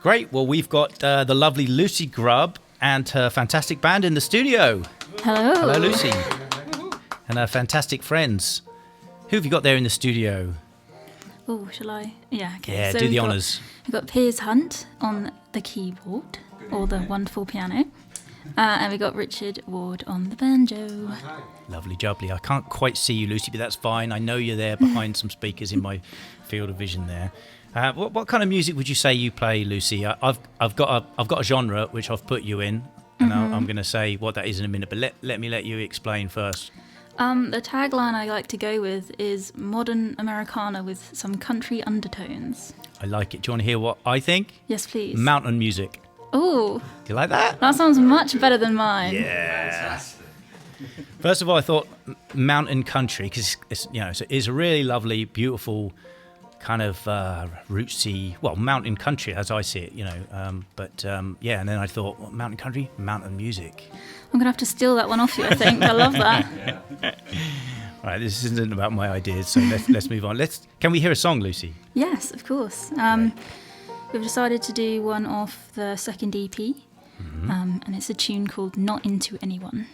Great. Well, we've got the lovely Lucy Grubb and her fantastic band in the studio. Hello. Hello, Lucy. And her fantastic friends. Who have you got there in the studio? Oh, shall I? Yeah, okay. Yeah, So do the we've honours. We've got Piers Hunt on the keyboard, or the wonderful piano. And we've got Richard Ward on the banjo. Lovely jubbly. I can't quite see you, Lucy, but that's fine. I know you're there behind some speakers in my field of vision there. What kind of music would you say you play, Lucy? I've got a genre which I've put you in, and I'm going to say what that is in a minute. But let me let you explain first. The tagline I like to go with is modern Americana with some country undertones. I like it. Do you want to hear what I think? Yes, please. Mountain music. Oh, Do you like that? that sounds much better than mine. Yeah. First of all, I thought mountain country because it's a really lovely, beautiful kind of rootsy, mountain country as I see it, and then I thought, mountain country, mountain music. I'm going to have to steal that one off you, I think. I love that. All right, this isn't about my ideas, so let's move on. Can we hear a song, Lucy? Yes, of course. We've decided to do one off the second EP, and it's a tune called Not Into Anyone.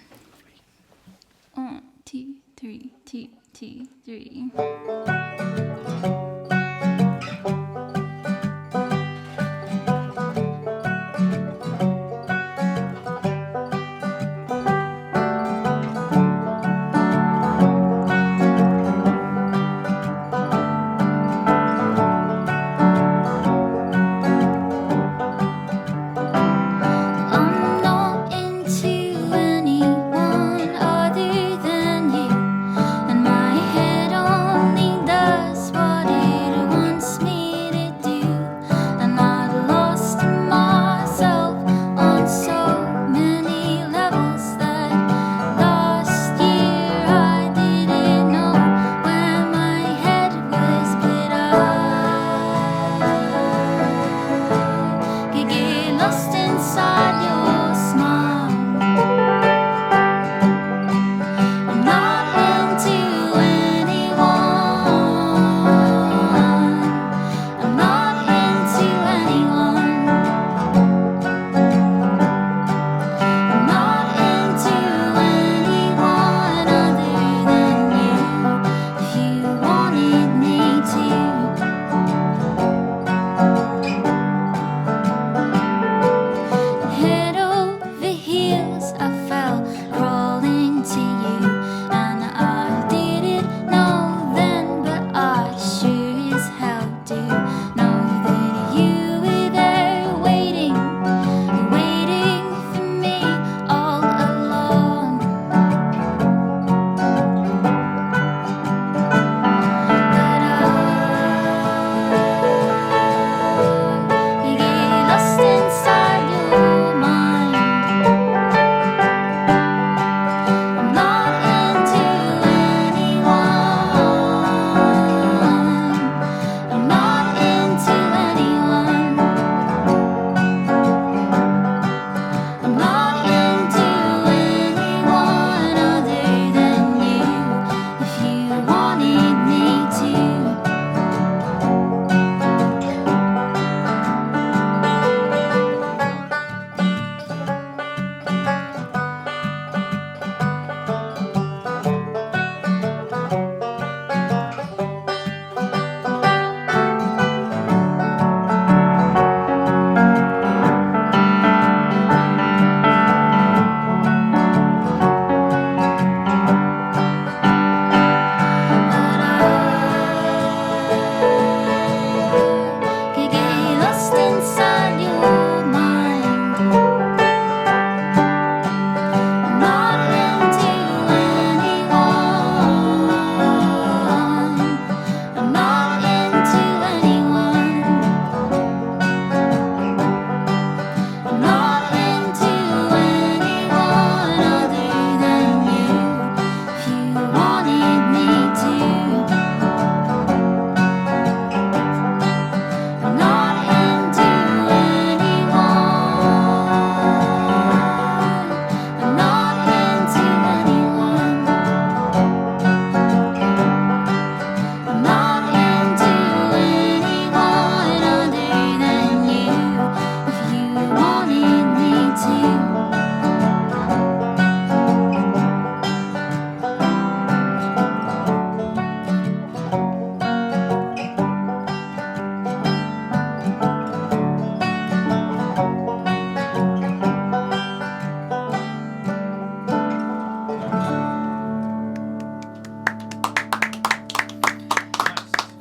1, 2, 3, 2, 2, 3. What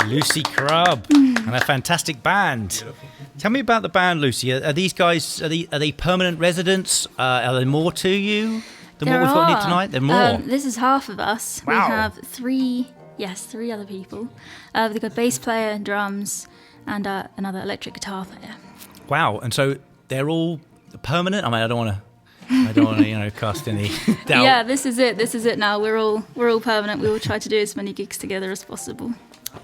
Lucy Grubb and a fantastic band. Beautiful. Tell me about the band, Lucy. Are these guys, are they permanent residents? Are there more to you than what we've got here tonight? There are more. This is half of us. Wow. We have three other people. We've got bass player, drums, and another electric guitar player. Wow. And so they're all permanent? I mean, I don't want to cast any doubt. Yeah, this is it now. We're all permanent. We all try to do as many gigs together as possible.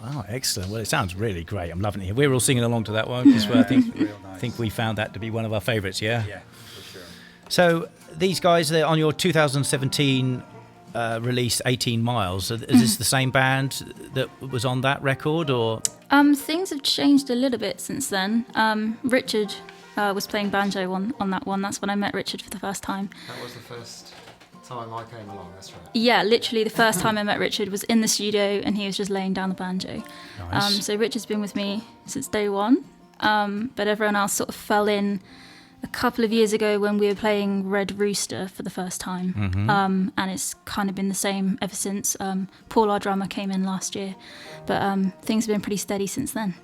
Wow, excellent. Well, it sounds really great. I'm loving it. We're all singing along to that one because I think we found that to be one of our favourites, yeah? Yeah, for sure. So these guys, they're on your 2017 release, 18 Miles. Is this the same band that was on that record, or? Things have changed a little bit since then. Richard was playing banjo on that one. That's when I met Richard for the first time. That was the first time I came along, that's right. Yeah, literally the first time I met Richard was in the studio and he was just laying down the banjo. Nice. So Richard's been with me since day one, but everyone else sort of fell in a couple of years ago when we were playing Red Rooster for the first time. Mm-hmm. And it's kind of been the same ever since. Paul, our drummer, came in last year, but things have been pretty steady since then.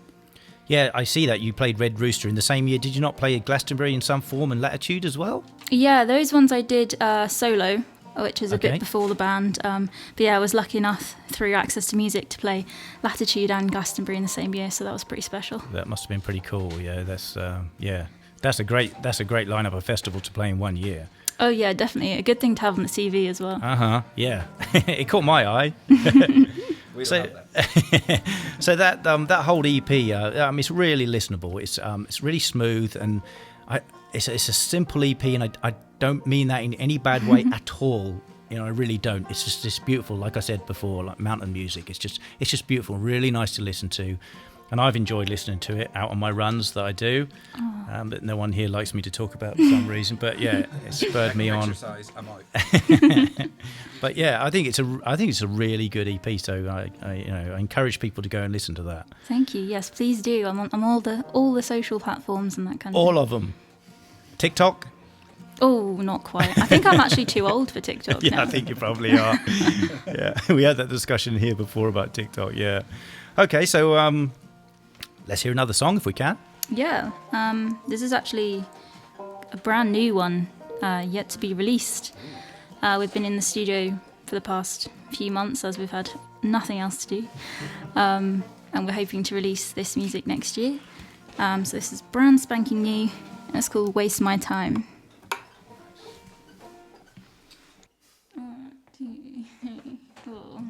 Yeah, I see that you played Red Rooster in the same year. Did you not play Glastonbury in some form and Latitude as well? Yeah, those ones I did solo, which is a Okay. bit before the band. But yeah, I was lucky enough through Access to Music to play Latitude and Glastonbury in the same year, so that was pretty special. That must have been pretty cool. Yeah, that's a great lineup of festival to play in 1 year. Oh yeah, definitely. A good thing to have on the CV as well. Yeah, it caught my eye. We So- love that. So that whole EP, it's really listenable. It's really smooth, and it's a simple EP, and I don't mean that in any bad way at all. I really don't. It's just beautiful. Like I said before, like mountain music. It's just beautiful. Really nice to listen to, and I've enjoyed listening to it out on my runs that I do. But no one here likes me to talk about for some reason. But yeah, it spurred me on. Exercise, I might. But yeah, I think it's a really good EP. So I encourage people to go and listen to that. Thank you. Yes, please do. I'm on all the social platforms and that kind of All thing. of them. TikTok. Oh, not quite. I think I'm actually too old for TikTok Yeah, now. I think you probably are. Yeah, we had that discussion here before about TikTok. Yeah. Okay, so let's hear another song if we can. Yeah. This is actually a brand new one, yet to be released. We've been in the studio for the past few months as we've had nothing else to do. And we're hoping to release this music next year. So this is brand spanking new, and it's called Waste My Time. 1, 2, 3, 4.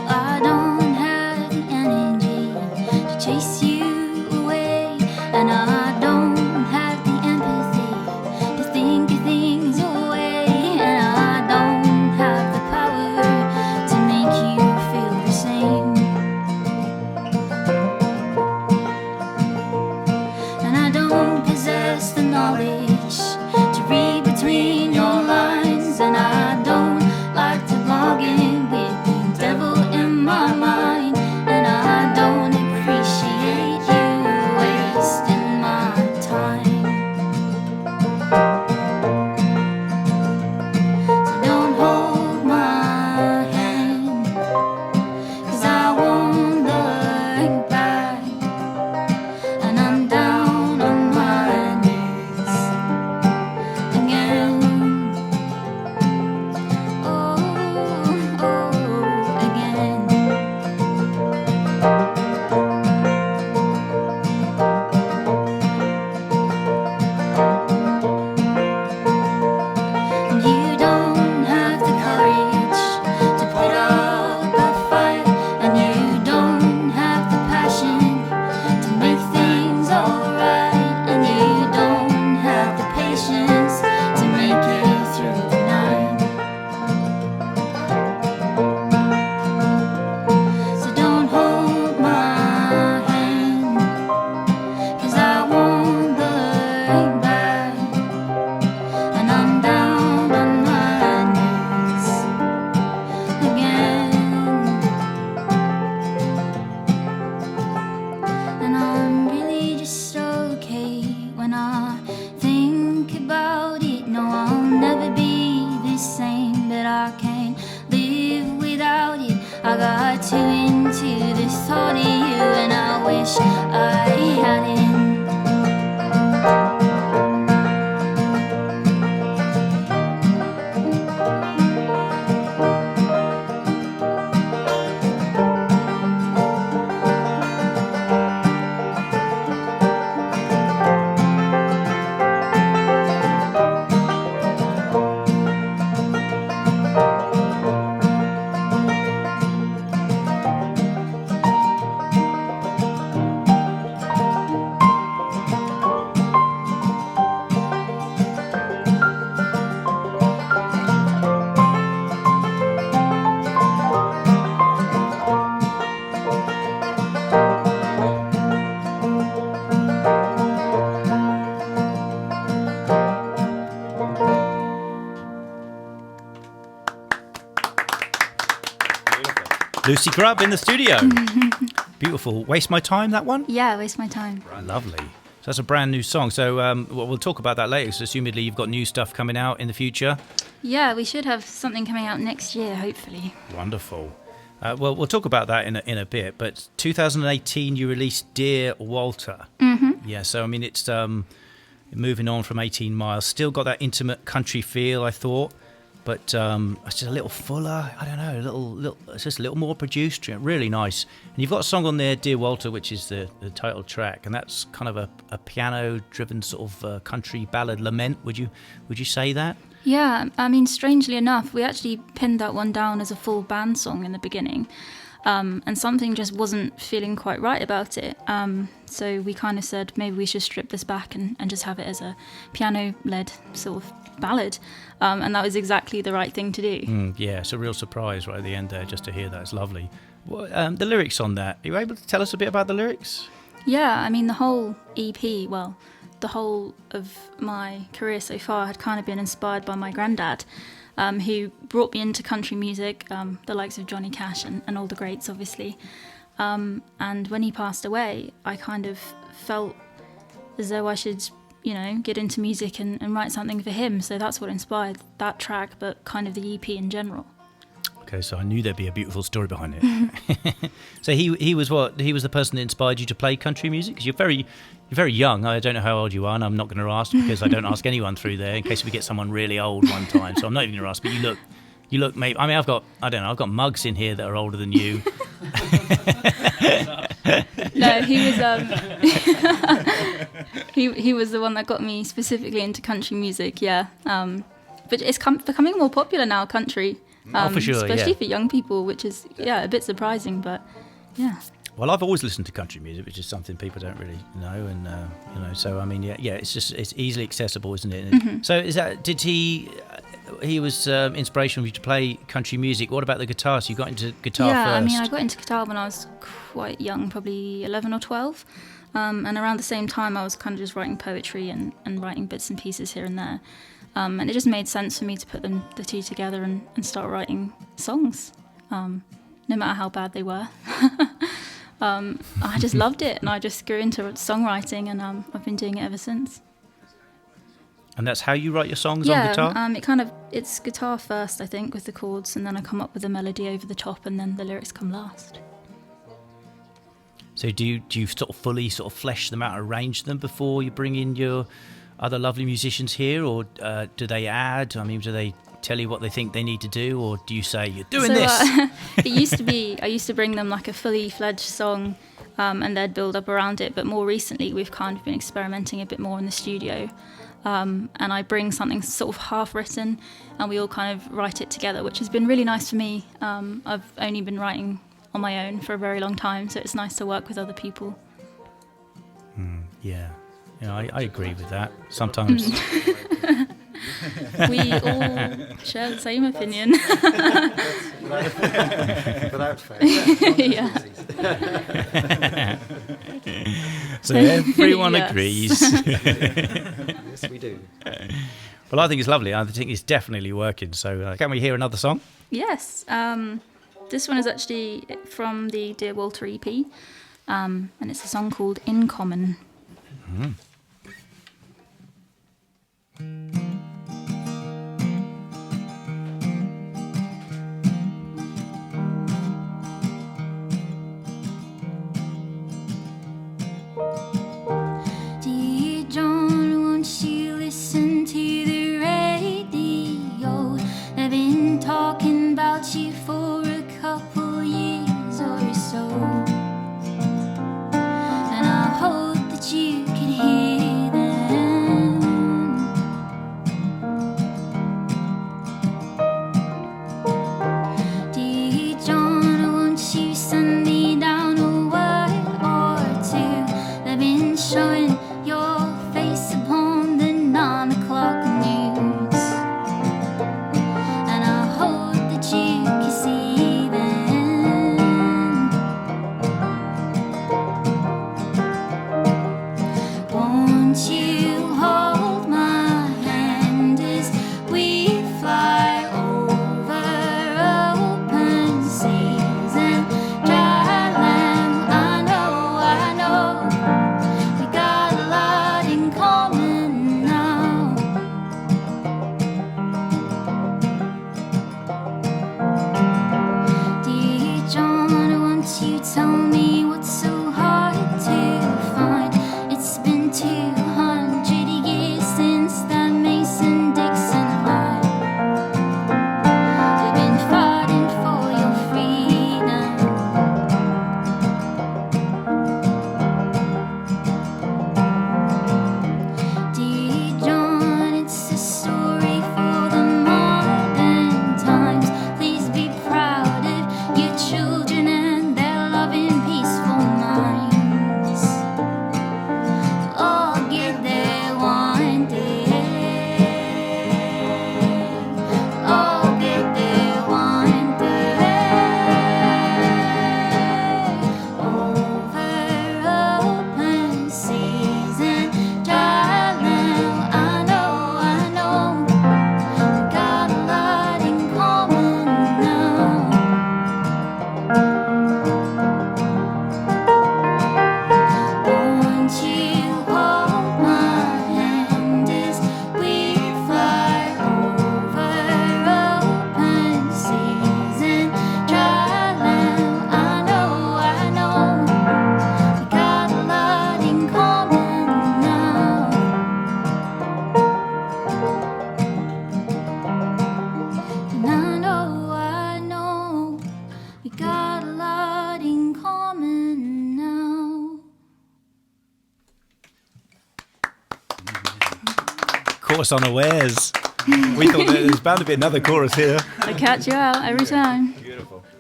I don't have the energy to chase you away, and I don't have the empathy to think of things away, and I don't have the power Lucy Grubb in the studio. Beautiful. Waste My Time, that one? Yeah, Waste My Time. Lovely. So that's a brand new song. So we'll talk about that later. So assumedly you've got new stuff coming out in the future. Yeah, we should have something coming out next year, hopefully. Wonderful. Well, we'll talk about that in a bit. But 2018, you released Dear Walter. Mm-hmm. Yeah. So I mean, it's moving on from 18 Miles. Still got that intimate country feel, I thought. But it's just a little fuller. I don't know. Little. It's just a little more produced. Really nice. And you've got a song on there, Dear Walter, which is the title track, and that's kind of a piano-driven sort of country ballad lament. Would you say that? Yeah, I mean, strangely enough, we actually pinned that one down as a full band song in the beginning, and something just wasn't feeling quite right about it. So we kind of said maybe we should strip this back and just have it as a piano-led sort of ballad, and that was exactly the right thing to do. Yeah, it's a real surprise right at the end there, just to hear that. It's lovely. Well, the lyrics on that, are you able to tell us a bit about the lyrics? Yeah, I mean, the whole EP, well, the whole of my career so far had kind of been inspired by my granddad, who brought me into country music, the likes of Johnny Cash and all the greats, obviously. And when he passed away, I kind of felt as though I should, get into music and write something for him. So that's what inspired that track, but kind of the EP in general. Okay, so I knew there'd be a beautiful story behind it. So he was what? He was the person that inspired you to play country music? Because you're very young. I don't know how old you are, and I'm not going to ask because I don't ask anyone through there in case we get someone really old one time. So I'm not even going to ask. But you look. Maybe I mean I've got mugs in here that are older than you. No, he was he was the one that got me specifically into country music. Yeah, but it's becoming more popular now, country. For sure, especially for young people, which is a bit surprising, but yeah. Well, I've always listened to country music, which is something people don't really know, and so I mean, it's easily accessible, isn't it? Mm-hmm. So is that he was inspirational for you to play country music? What about the guitar? So you got into guitar first? Yeah, I mean, I got into guitar when I was quite young, probably 11 or 12, and around the same time I was kind of just writing poetry and writing bits and pieces here and there. And it just made sense for me to put the two together and start writing songs, no matter how bad they were. I just loved it, and I just grew into songwriting, and I've been doing it ever since. And that's how you write your songs on guitar? It's guitar first, I think, with the chords, and then I come up with a melody over the top, and then the lyrics come last. So do you sort of fully flesh them out, arrange them before you bring in your other lovely musicians here, or do they add? I mean, do they tell you what they think they need to do, or do you say you're doing this? It used to be I used to bring them like a fully fledged song, and they'd build up around it. But more recently, we've kind of been experimenting a bit more in the studio, and I bring something sort of half written, and we all kind of write it together, which has been really nice for me. I've only been writing on my own for a very long time, so it's nice to work with other people. Yeah. I agree with that. Sometimes. We all share the same opinion. Without fail. Yeah. So everyone Yes. agrees. Yes, we do. Well, I think it's lovely. I think it's definitely working. So can we hear another song? Yes. This one is actually from the Dear Walter EP, and it's a song called In Common. Dear John, won't you listen to the radio? They've been talking about you for a couple years or so, and I hope that you can hear them. Dear John, won't you send me down a word or two? They've been showing your face upon the 9 o'clock news, and I hope that you can see them. Won't you hold my hand as we fly over open seas and caught us unawares. We thought there was bound to be another chorus here. I catch you out every time.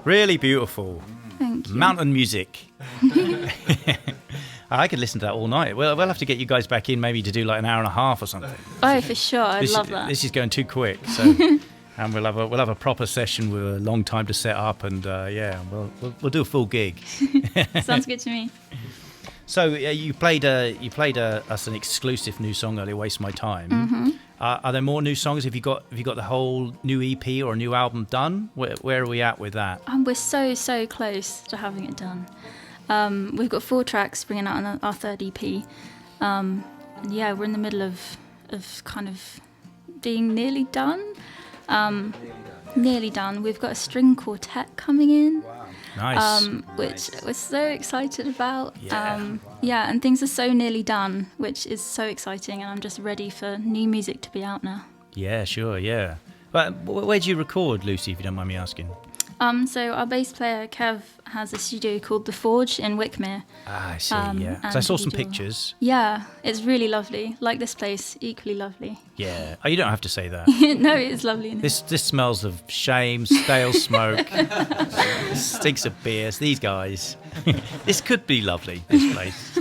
Really beautiful. Thank you. Mountain music. I could listen to that all night. We'll have to get you guys back in maybe to do like an hour and a half or something. Oh, for sure. I'd love that. This is going too quick. So, and we'll have a proper session with a long time to set up, and we'll do a full gig. Sounds good to me. So you played us an exclusive new song earlier, "Waste My Time." Mm-hmm. Are there more new songs? Have you got the whole new EP or a new album done? Where are we at with that? We're so close to having it done. We've got 4 tracks bringing out on our third EP. And yeah, we're in the middle of kind of being nearly done. Nearly done. We've got a string quartet coming in. Wow. Nice. Which we're so excited about. Yeah. And things are so nearly done, which is so exciting, and I'm just ready for new music to be out now. Yeah, sure, yeah. But where do you record, Lucy, if you don't mind me asking? So our bass player Kev has a studio called The Forge in Wickmere. I see, yeah. 'Cause I and saw we some do- pictures. Yeah, it's really lovely. Like this place, equally lovely. Yeah. Oh, you don't have to say that. No, it is lovely. This smells of shame, stale smoke, stinks of beers. These guys. This could be lovely, this place.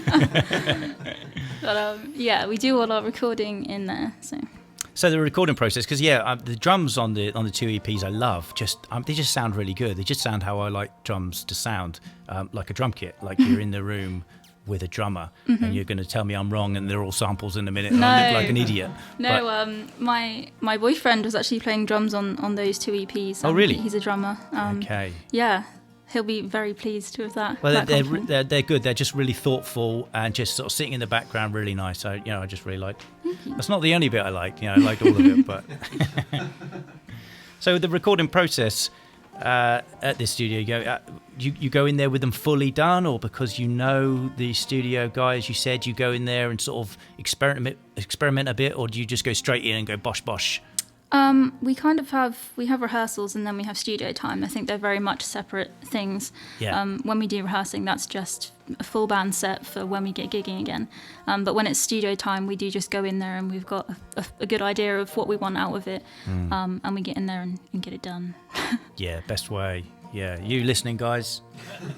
But yeah, we do all our recording in there. So the recording process, because the drums on the 2 EPs I love. They just sound really good. They just sound how I like drums to sound, like a drum kit. Like you're in the room with a drummer, and you're going to tell me I'm wrong, and they're all samples in a minute, and I look like an idiot. No, But- my boyfriend was actually playing drums on those 2 EPs. Oh, really? He's a drummer. Okay. Yeah, he'll be very pleased with that. Well, that compliment. they're good. They're just really thoughtful and just sort of sitting in the background, really nice. I just really like. That's not the only bit I like. I liked all of it, but. So the recording process at this studio, you go in there with them fully done, or because you know the studio guys, you said you go in there and sort of experiment a bit, or do you just go straight in and go bosh bosh? We kind of have rehearsals and then we have studio time. I think they're very much separate things. Yeah. When we do rehearsing, that's just a full band set for when we get gigging again. But when it's studio time, we do just go in there and we've got a good idea of what we want out of it, and we get in there and get it done. Yeah, best way. Yeah, you listening, guys?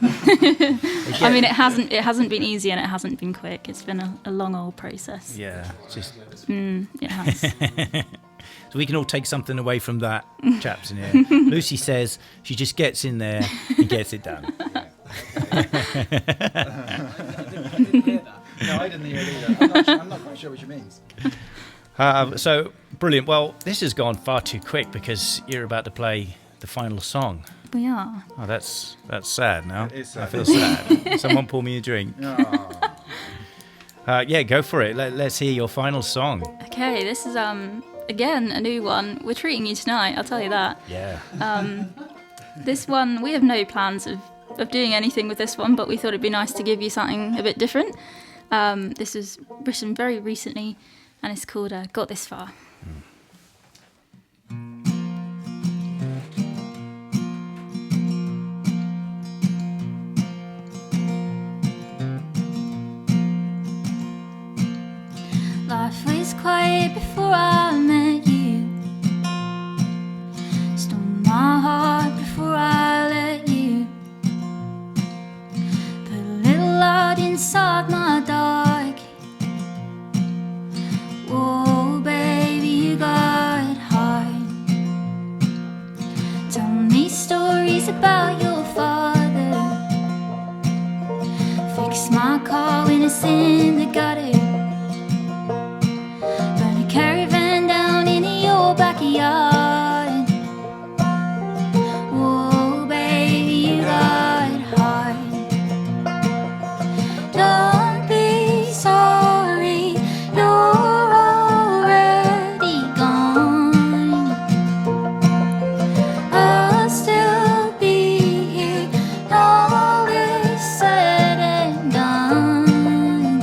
I mean, it hasn't been easy and it hasn't been quick. It's been a long old process. Yeah, just. It has. So we can all take something away from that, chaps in here. Lucy says she just gets in there and gets it done. No, I didn't hear it either. I'm not quite sure what she means. So brilliant. Well, this has gone far too quick because you're about to play the final song. We are. Oh, that's sad now. It is sad. I feel sad. Someone pour me a drink. Oh. Yeah, go for it. Let's hear your final song. Okay, this is again a new one. We're treating you tonight, I'll tell you that. Yeah. This one, we have no plans of doing anything with this one, but we thought it'd be nice to give you something a bit different. This was written very recently, and it's called Got This Far. Life was quiet before I met you. Stole my heart before I let you. Put a little light inside my dark. Whoa, baby, you got heart. Tell me stories about your father. Fix my car when it's in the gutter. Caravan down in your backyard. Whoa, baby, you got heart. Don't be sorry, you're already gone. I'll still be here when all is said and done.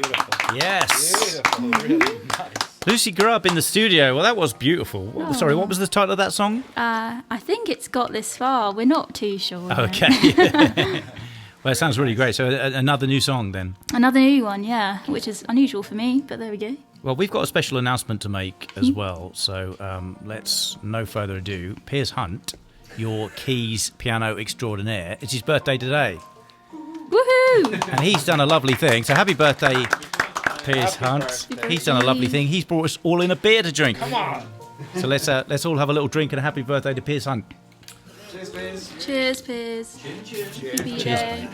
Beautiful. Yes. Beautiful. Really nice. Lucy Grubb in the studio. Well, that was beautiful. Sorry, what was the title of that song? I think it's Got This Far. We're not too sure. Okay. Well, it sounds really great. So another new song then. Another new one, yeah, which is unusual for me, but there we go. Well, we've got a special announcement to make as well. So let's, no further ado, Piers Hunt, your keys piano extraordinaire. It's his birthday today. Woohoo! And he's done a lovely thing. So happy birthday, Piers Hunt. birthday. He's done a lovely thing. He's brought us all in a beer to drink. Come on. So let's all have a little drink and a happy birthday to Piers Hunt. Cheers, Piers. Cheers, Piers. Cheers. Cheers.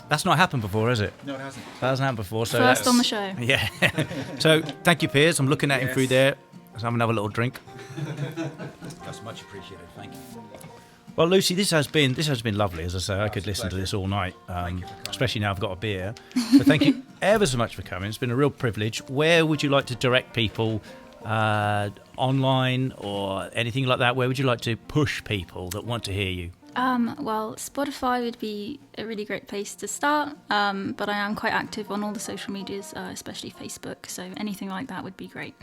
That's not happened before, has it? No, it hasn't. That hasn't happened before. So First that's- on the show. Yeah. So thank you, Piers. I'm looking at him Yes. through there. Let's have another little drink. That's much appreciated. Thank you. Well, Lucy, this has been lovely. As I say, I could listen to pleasure. this all night, Thank you for coming. especially now I've got a beer. So thank you ever so much for coming. It's been a real privilege. Where would you like to direct people, online or anything like that? Where would you like to push people that want to hear you? Well, Spotify would be a really great place to start, but I am quite active on all the social medias, especially Facebook, so anything like that would be great.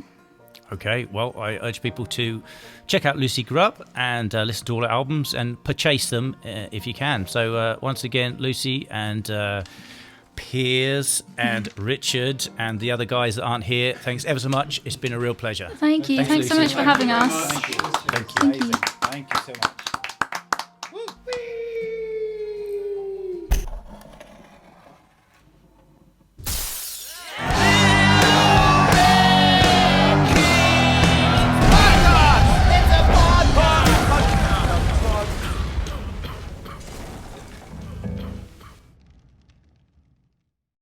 Okay, well, I urge people to check out Lucy Grubb and listen to all her albums and purchase them if you can. So once again, Lucy and Piers and Richard and the other guys that aren't here, thanks ever so much. It's been a real pleasure. Thank you. Thanks so Lucy. much for having us. Thank you. Thank you. Amazing. Thank you so much.